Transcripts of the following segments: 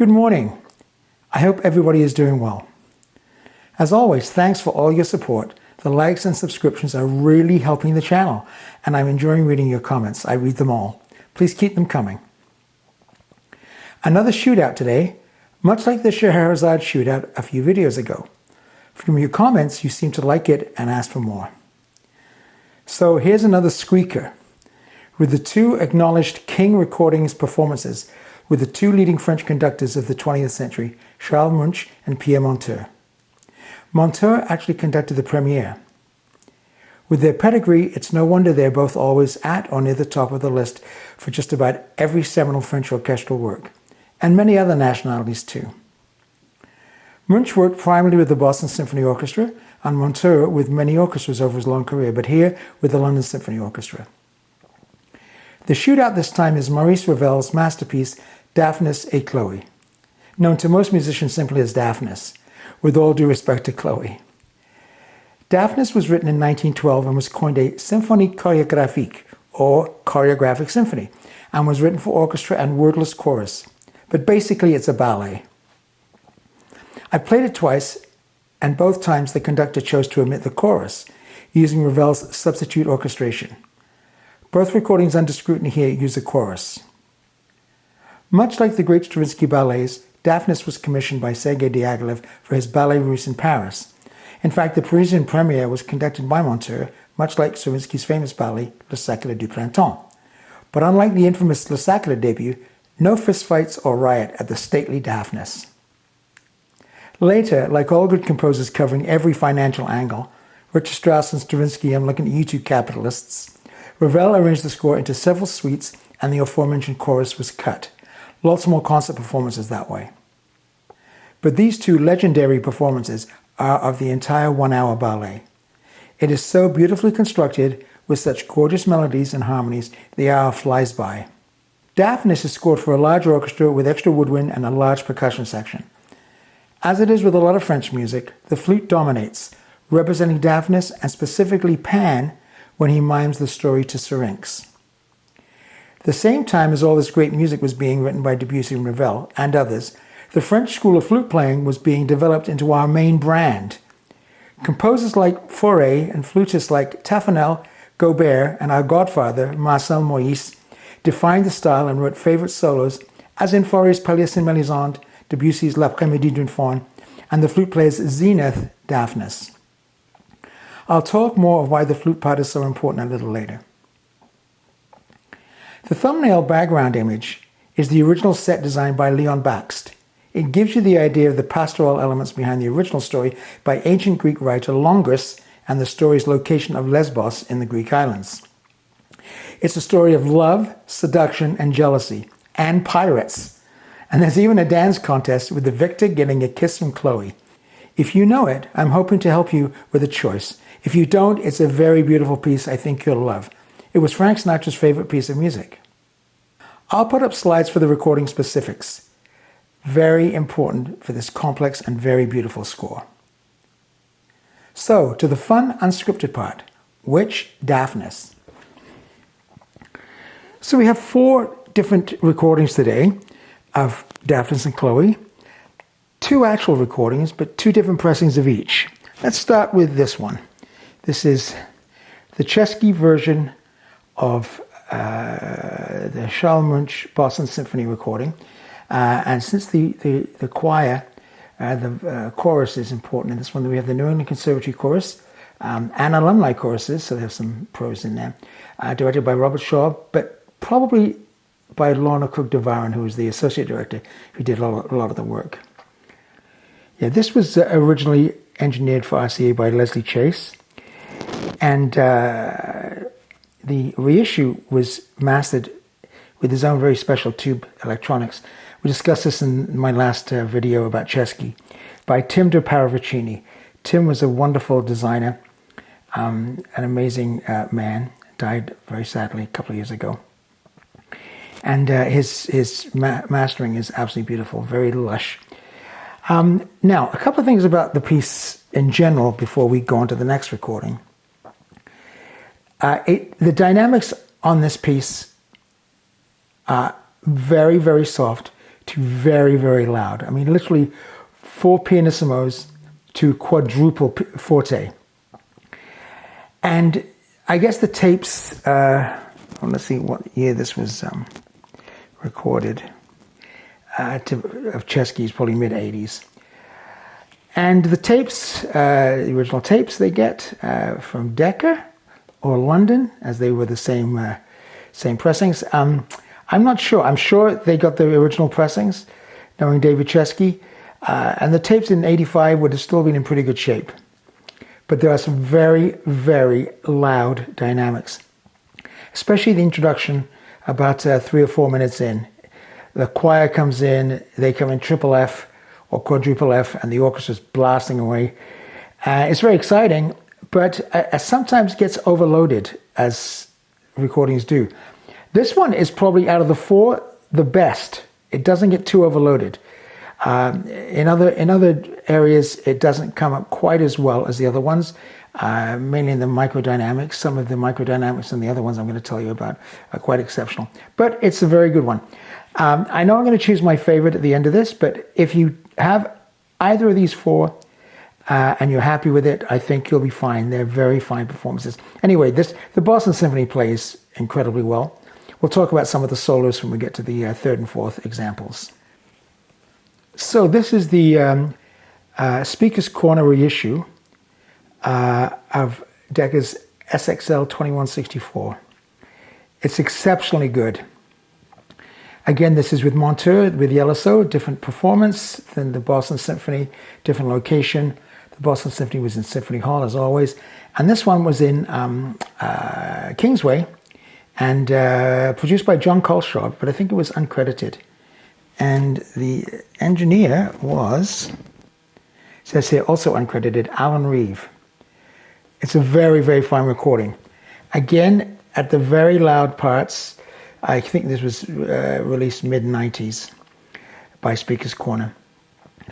good morning. I hope everybody is doing well. As always, thanks for all your support. The likes and subscriptions are really helping the channel, and I'm enjoying reading your comments. I read them all. Please keep them coming. Another shootout today, much like the Scheherazade shootout a few videos ago. From your comments, you seem to like it and ask for more. So here's another squeaker, with the two acknowledged King Recordings performances with the two leading French conductors of the 20th century, Charles Munch and Pierre Monteux. Monteux actually conducted the premiere. With their pedigree, it's no wonder they're both always at or near the top of the list for just about every seminal French orchestral work, and many other nationalities too. Munch worked primarily with the Boston Symphony Orchestra, and Monteux with many orchestras over his long career, but here with the London Symphony Orchestra. The shootout this time is Maurice Ravel's masterpiece, Daphnis et Chloé, known to most musicians simply as Daphnis, with all due respect to Chloé. Daphnis was written in 1912 and was coined a symphonie chorégraphique, or choreographic symphony, and was written for orchestra and wordless chorus. But basically it's a ballet. I played it twice, and both times the conductor chose to omit the chorus, using Ravel's substitute orchestration. Both recordings under scrutiny here use a chorus. Much like the great Stravinsky ballets, Daphnis was commissioned by Sergei Diaghilev for his Ballet Russe in Paris. In fact, the Parisian premiere was conducted by Monteux, much like Stravinsky's famous ballet, Le Sacre du Printemps. But unlike the infamous Le Sacre debut, no fistfights or riot at the stately Daphnis. Later, like all good composers covering every financial angle, Richard Strauss and Stravinsky, I'm looking at you two capitalists, Ravel arranged the score into several suites and the aforementioned chorus was cut. Lots more concert performances that way. But these two legendary performances are of the entire 1 hour ballet. It is so beautifully constructed with such gorgeous melodies and harmonies, the hour flies by. Daphnis is scored for a large orchestra with extra woodwind and a large percussion section. As it is with a lot of French music, the flute dominates, representing Daphnis and specifically Pan when he mimes the story to Syrinx. The same time as all this great music was being written by Debussy and Ravel and others, the French school of flute playing was being developed into our main brand. Composers like Fauré and flutists like Taffanel, Gaubert, and our godfather, Marcel Moïse, defined the style and wrote favorite solos, as in Fauré's Palais and Mélisande, Debussy's L'Après-midi d'une Faune, and the flute player's Zenith, Daphnis. I'll talk more of why the flute part is so important a little later. The thumbnail background image is the original set designed by Leon Bakst. It gives you the idea of the pastoral elements behind the original story by ancient Greek writer Longus and the story's location of Lesbos in the Greek islands. It's a story of love, seduction, and jealousy, and pirates. And there's even a dance contest with the victor getting a kiss from Chloé. If you know it, I'm hoping to help you with a choice. If you don't, it's a very beautiful piece I think you'll love. It was Frank Sinatra's favorite piece of music. I'll put up slides for the recording specifics. Very important for this complex and very beautiful score. So, to the fun, unscripted part. Which Daphnis? So we have 4 different recordings today of Daphnis and Chloé. 2 actual recordings, but 2 different pressings of each. Let's start with this one. This is the Chesky version of the Charles Munch Boston Symphony recording. And since the choir, the chorus is important in this one, we have the New England Conservatory Chorus and alumni choruses, so there's some pros in there, directed by Robert Shaw, but probably by Lorna Cook-DeVaron, who was the associate director, who did a lot of the work. Yeah, this was originally engineered for RCA by Leslie Chase, and the reissue was mastered with his own very special tube electronics. We discussed this in my last video about Chesky, by Tim de Paravicini. Tim was a wonderful designer, an amazing man, died very sadly a couple of years ago. And his mastering is absolutely beautiful, very lush. Now, a couple of things about the piece in general before we go on to the next recording. The dynamics on this piece are very, very soft to very, very loud. I mean, literally 4 pianissimos to quadruple forte. And I guess the tapes, let's see what year this was recorded, of Chesky's, probably mid-80s. And the tapes, the original tapes they get from Decca or London, as they were the same pressings. I'm not sure. I'm sure they got the original pressings, knowing David Chesky. And the tapes in '85 would have still been in pretty good shape. But there are some very, very loud dynamics, especially the introduction about 3 or 4 minutes in. The choir comes in, they come in triple F or quadruple F, and the orchestra's blasting away. It's very exciting, but sometimes gets overloaded, as recordings do. This one is probably, out of the 4, the best. It doesn't get too overloaded. In other areas, it doesn't come up quite as well as the other ones, mainly in the microdynamics. Some of the microdynamics and the other ones I'm going to tell you about are quite exceptional. But it's a very good one. I know I'm going to choose my favorite at the end of this, but if you have either of these 4 and you're happy with it, I think you'll be fine. They're very fine performances. Anyway, the Boston Symphony plays incredibly well. We'll talk about some of the solos when we get to the 3rd and 4th examples. So this is the Speaker's Corner reissue of Decca's SXL 2164. It's exceptionally good. Again, this is with Monteur, with the LSO, different performance than the Boston Symphony, different location. The Boston Symphony was in Symphony Hall, as always. And this one was in Kingsway, and produced by John Colshaw, but I think it was uncredited. And the engineer was, says here, also uncredited, Alan Reeve. It's a very, very fine recording. Again, at the very loud parts, I think this was released mid-90s by Speaker's Corner.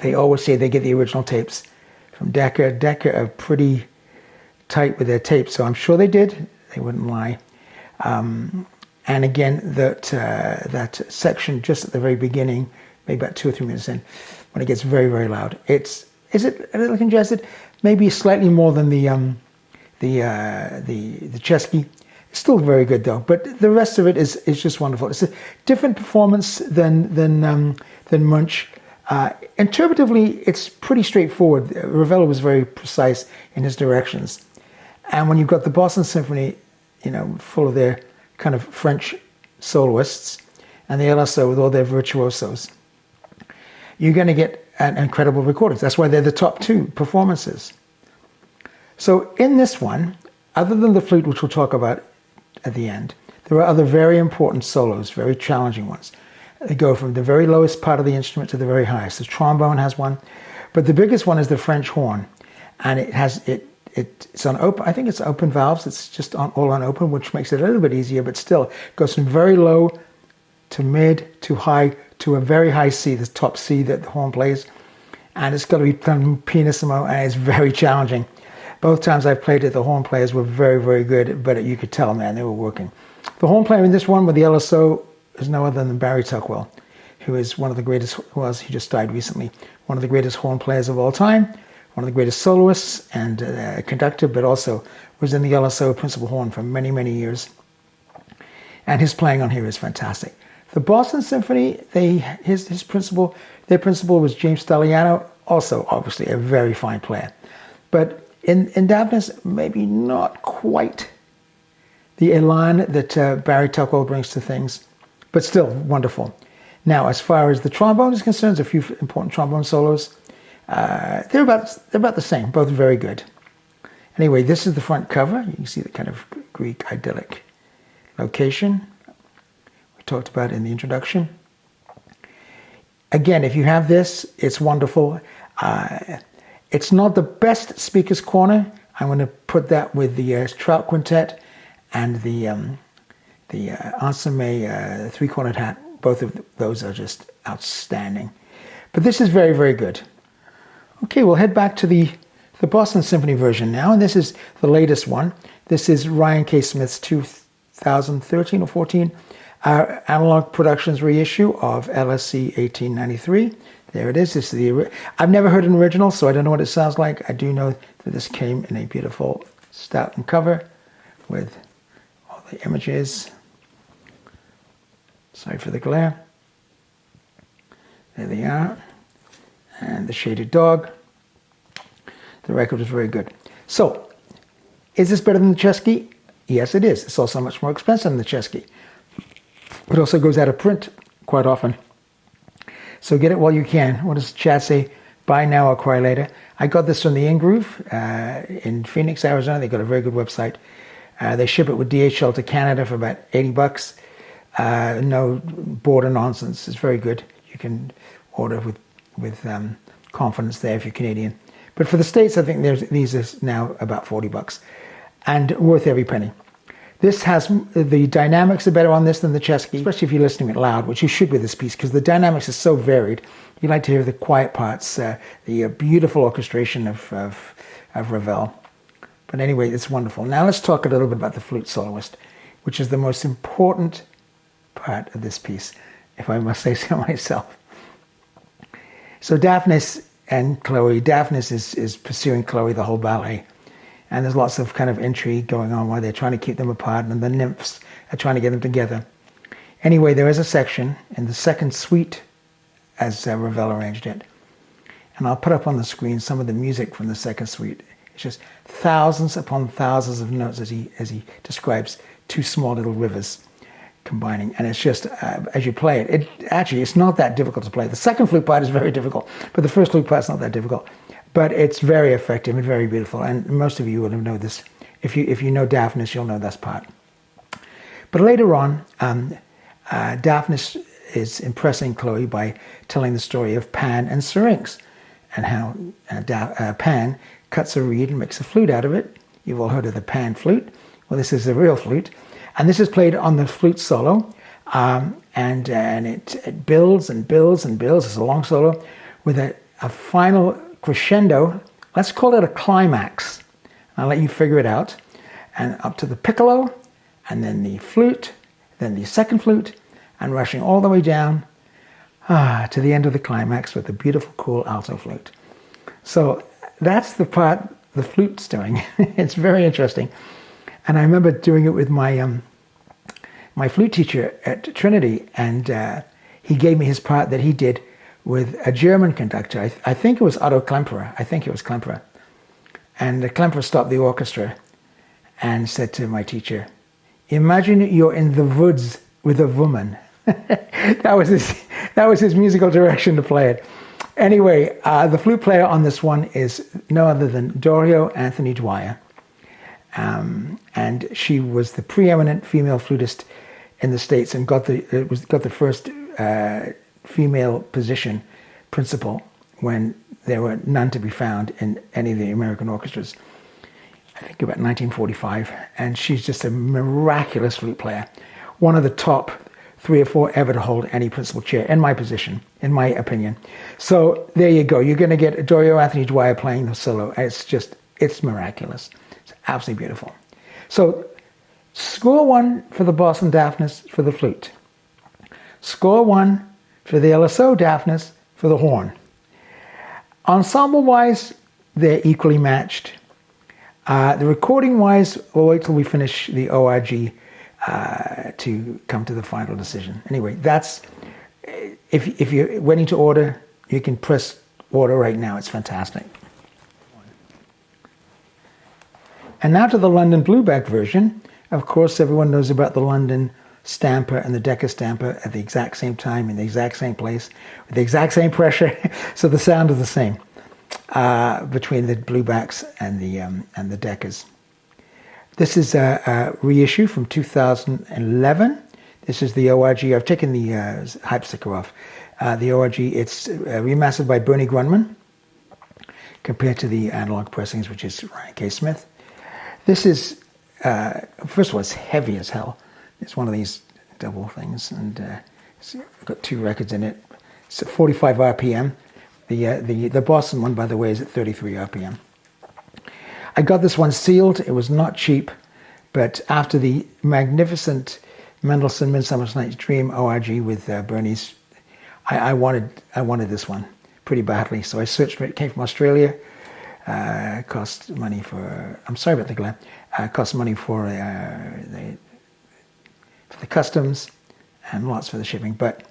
They always say they get the original tapes from Decca. Decca are pretty tight with their tapes, so I'm sure they did. They wouldn't lie. And again, that section just at the very beginning, maybe about 2 or 3 minutes in, when it gets very, very loud. Is it a little congested? Maybe slightly more than the Chesky. It's still very good though. But the rest of it is just wonderful. It's a different performance than Munch. Interpretively, it's pretty straightforward. Ravel was very precise in his directions, and when you've got the Boston Symphony, full of their kind of French soloists, and the LSO with all their virtuosos, you're going to get an incredible recordings. That's why they're the top 2 performances. So in this one, other than the flute, which we'll talk about at the end, there are other very important solos, very challenging ones. They go from the very lowest part of the instrument to the very highest. The trombone has one, but the biggest one is the French horn, and it's on open. I think it's open valves. It's just all on open, which makes it a little bit easier, but still it goes from very low to mid to high to a very high C, the top C that the horn plays, and it's got to be done pianissimo, and it's very challenging. Both times I've played it, the horn players were very, very good, but you could tell, man, they were working. The horn player in this one with the LSO is no other than Barry Tuckwell, who is one of the greatest, he just died recently, one of the greatest horn players of all time, one of the greatest soloists and conductor, but also was in the LSO principal horn for many, many years. And his playing on here is fantastic. The Boston Symphony, their principal was James Staliano, also obviously a very fine player. But in Daphnis, maybe not quite the elan that Barry Tuckwell brings to things, but still wonderful. Now, as far as the trombone is concerned, a few important trombone solos. They're about the same, both very good. Anyway, this is the front cover. You can see the kind of Greek idyllic location we talked about in the introduction. Again, if you have this, it's wonderful. It's not the best Speaker's Corner. I'm going to put that with the Trout Quintet and the Ensemble 3-cornered hat. Both of those are just outstanding. But this is very, very good. Okay, we'll head back to the Boston Symphony version now, and this is the latest one. This is Ryan K. Smith's 2013 or 14 Analog Productions reissue of LSC 1893. There it is. This is the. I've never heard an original, so I don't know what it sounds like. I do know that this came in a beautiful satin cover with all the images. Sorry for the glare. There they are. And the shaded dog. The record was very good. So, is this better than the Chesky? Yes, it is. It's also much more expensive than the Chesky. It also goes out of print quite often. So get it while you can. What does the chat say? Buy now or cry later. I got this from the In-Groove in Phoenix, Arizona. They got a very good website. They ship it with DHL to Canada for about $80. No border nonsense. It's very good. You can order with confidence there if you're Canadian. But for the States, I think these are now about $40 and worth every penny. This has, the dynamics are better on this than the Chesky, especially if you're listening it loud, which you should with this piece, because the dynamics are so varied. You like to hear the quiet parts, the beautiful orchestration of Ravel. But anyway, it's wonderful. Now let's talk a little bit about the flute soloist, which is the most important part of this piece, if I must say so myself. So Daphnis and Chloé, Daphnis is pursuing Chloé the whole ballet. And there's lots of kind of intrigue going on while they're trying to keep them apart, and the nymphs are trying to get them together. Anyway, there is a section in the second suite, as Ravel arranged it. And I'll put up on the screen some of the music from the second suite. It's just thousands upon thousands of notes as he describes two small little rivers combining. And it's just, as you play it, it's not that difficult to play. The second flute part is very difficult, but the first flute part's not that difficult. But it's very effective and very beautiful, and most of you will know this. If you know Daphnis, you'll know this part. But later on, Daphnis is impressing Chloé by telling the story of Pan and Syrinx, and how Pan cuts a reed and makes a flute out of it. You've all heard of the Pan flute. Well, this is a real flute, and this is played on the flute solo, and it builds and builds and builds. It's a long solo with a final crescendo. Let's call it a climax. I'll let you figure it out. And up to the piccolo, and then the flute, then the second flute, and rushing all the way down to the end of the climax with the beautiful, cool alto flute. So that's the part the flute's doing. It's very interesting. And I remember doing it with my my flute teacher at Trinity, and he gave me his part that he did with a German conductor. I think it was Otto Klemperer. I think it was Klemperer. And Klemperer stopped the orchestra and said to my teacher, "Imagine you're in the woods with a woman." that was his musical direction to play it. Anyway, the flute player on this one is no other than Dorio Anthony Dwyer. And she was the preeminent female flutist in the States, and got the first female position principal when there were none to be found in any of the American orchestras. I think about 1945, and she's just a miraculous flute player. One of the top 3 or 4 ever to hold any principal chair in my position, in my opinion. So there you go. You're going to get Dorio Anthony Dwyer playing the solo. It's miraculous. It's absolutely beautiful. So score 1 for the Boston Daphnis for the flute. Score 1 for the LSO Daphnis for the horn. Ensemble-wise, they're equally matched. The recording-wise, we'll wait till we finish the ORG to come to the final decision. Anyway, that's, if you're waiting to order, you can press order right now. It's fantastic. And now to the London Blueback version. Of course, everyone knows about the London stamper and the Decca stamper at the exact same time, in the exact same place, with the exact same pressure. So the sound is the same between the Bluebacks and the Deccas. This is a reissue from 2011. This is the ORG. I've taken the hype sticker off. The ORG, it's remastered by Bernie Grunman compared to the analog pressings, which is Ryan K. Smith. This is, first of all, it's heavy as hell. It's one of these double things, and it's got 2 records in it. It's at 45 RPM. The Boston one, by the way, is at 33 RPM. I got this one sealed. It was not cheap, but after the magnificent Mendelssohn Midsummer Night's Dream ORG with Bernie's. I wanted this one pretty badly, so I searched for it. It came from Australia. Cost money for, I'm sorry about the glam, cost money for the customs and lots for the shipping, but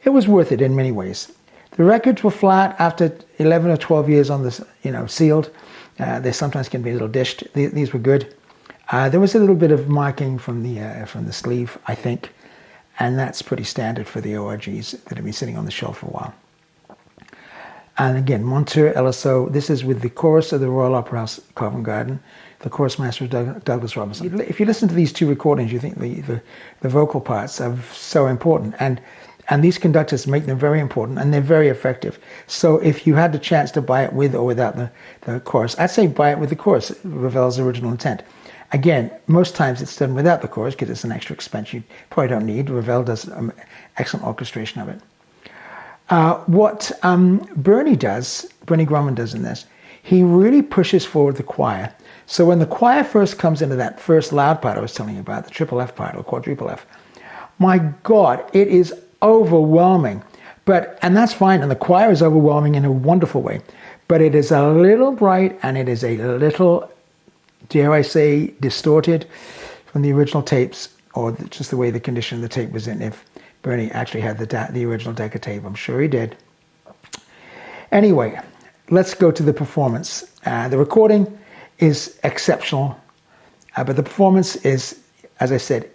it was worth it in many ways. The records were flat after 11 or 12 years on this, sealed. They sometimes can be a little dished. These were good. There was a little bit of marking from the sleeve, I think, and that's pretty standard for the ORGs that have been sitting on the shelf for a while. And again, Monteur LSO. This is with the chorus of the Royal Opera House, Covent Garden. The chorus master is Douglas Robinson. If you listen to these two recordings, you think the vocal parts are so important, and these conductors make them very important, and they're very effective. So if you had the chance to buy it with or without the chorus, I'd say buy it with the chorus, Ravel's original intent. Again, most times it's done without the chorus because it's an extra expense you probably don't need. Ravel does excellent orchestration of it. What Bernie Grumman does in this, he really pushes forward the choir. So when the choir first comes into that first loud part I was telling you about, the triple F part or quadruple F, my God, it is overwhelming. And that's fine, and the choir is overwhelming in a wonderful way. But it is a little bright, and it is a little, dare I say, distorted from the original tapes, or just the way the condition of the tape was in. If Bernie actually had the original Decca tape, I'm sure he did. Anyway, let's go to the performance. The recording is exceptional, but the performance is, as I said,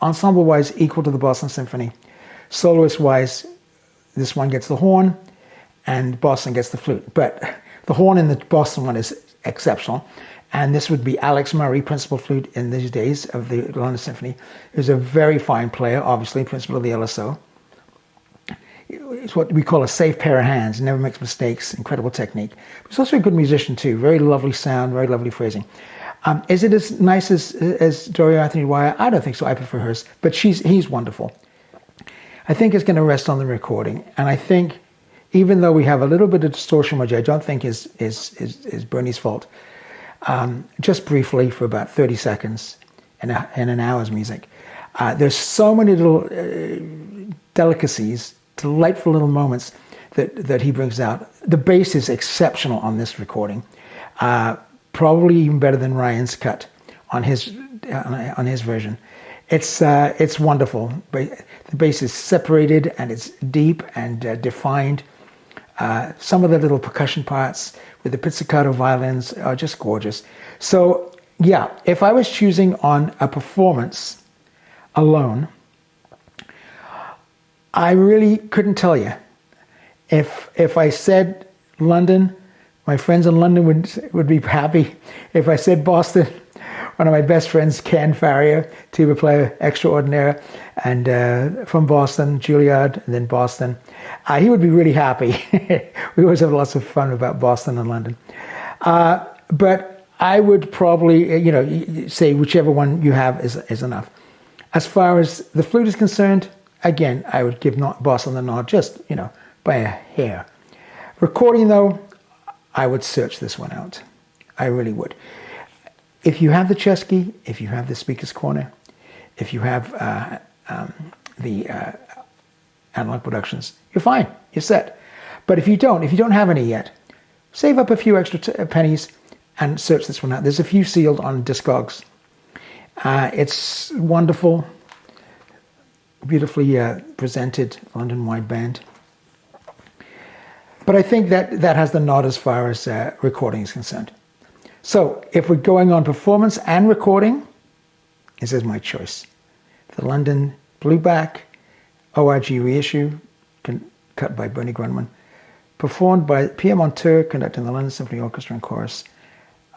ensemble-wise equal to the Boston Symphony. Soloist-wise, this one gets the horn, and Boston gets the flute. But the horn in the Boston one is exceptional. And this would be Alex Murray, principal flute in these days of the London Symphony, who's a very fine player, obviously, principal of the LSO. It's what we call a safe pair of hands, never makes mistakes, incredible technique. But he's also a good musician too, very lovely sound, very lovely phrasing. Is it as nice as Doria Anthony Dwyer? I don't think so, I prefer hers, but he's wonderful. I think it's going to rest on the recording, and I think even though we have a little bit of distortion, which I don't think is Bernie's fault, just briefly for about 30 seconds in an hour's music. There's so many little delicacies, delightful little moments that he brings out. The bass is exceptional on this recording, probably even better than Ryan's cut on his version. It's wonderful. The bass is separated and it's deep and defined. Some of the little percussion parts with the pizzicato violins are just gorgeous. So yeah, if I was choosing on a performance alone, I really couldn't tell you. If I said London, my friends in London would be happy. If I said Boston, one of my best friends, Ken Farrier, tuba player extraordinaire, and from Boston, Juilliard, and then Boston, he would be really happy. We always have lots of fun about Boston and London. But I would probably, say whichever one you have is enough. As far as the flute is concerned, again, I would give Boston the nod, just, by a hair. Recording, though, I would search this one out. I really would. If you have the Chesky, if you have the Speaker's Corner, if you have the Analog Productions, you're fine. You're set. But if you don't have any yet, save up a few extra pennies and search this one out. There's a few sealed on Discogs. It's wonderful, beautifully presented London wide band. But I think that has the nod as far as recording is concerned. So if we're going on performance and recording, this is my choice. The London Blueback ORG reissue, cut by Bernie Grumman, performed by Pierre Monteur, conducting the London Symphony Orchestra and Chorus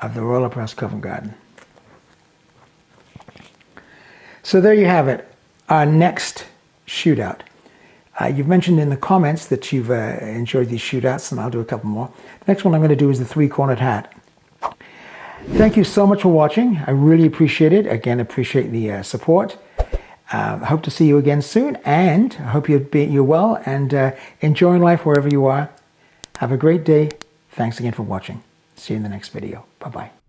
of the Royal Opera House, Covent Garden. So there you have it, our next shootout. You've mentioned in the comments that you've enjoyed these shootouts, and I'll do a couple more. The next one I'm going to do is the three-cornered hat. Thank you so much for watching. I really appreciate it. Again, appreciate the support. Hope to see you again soon, and I hope you're well and enjoying life wherever you are. Have a great day. Thanks again for watching. See you in the next video. Bye-bye.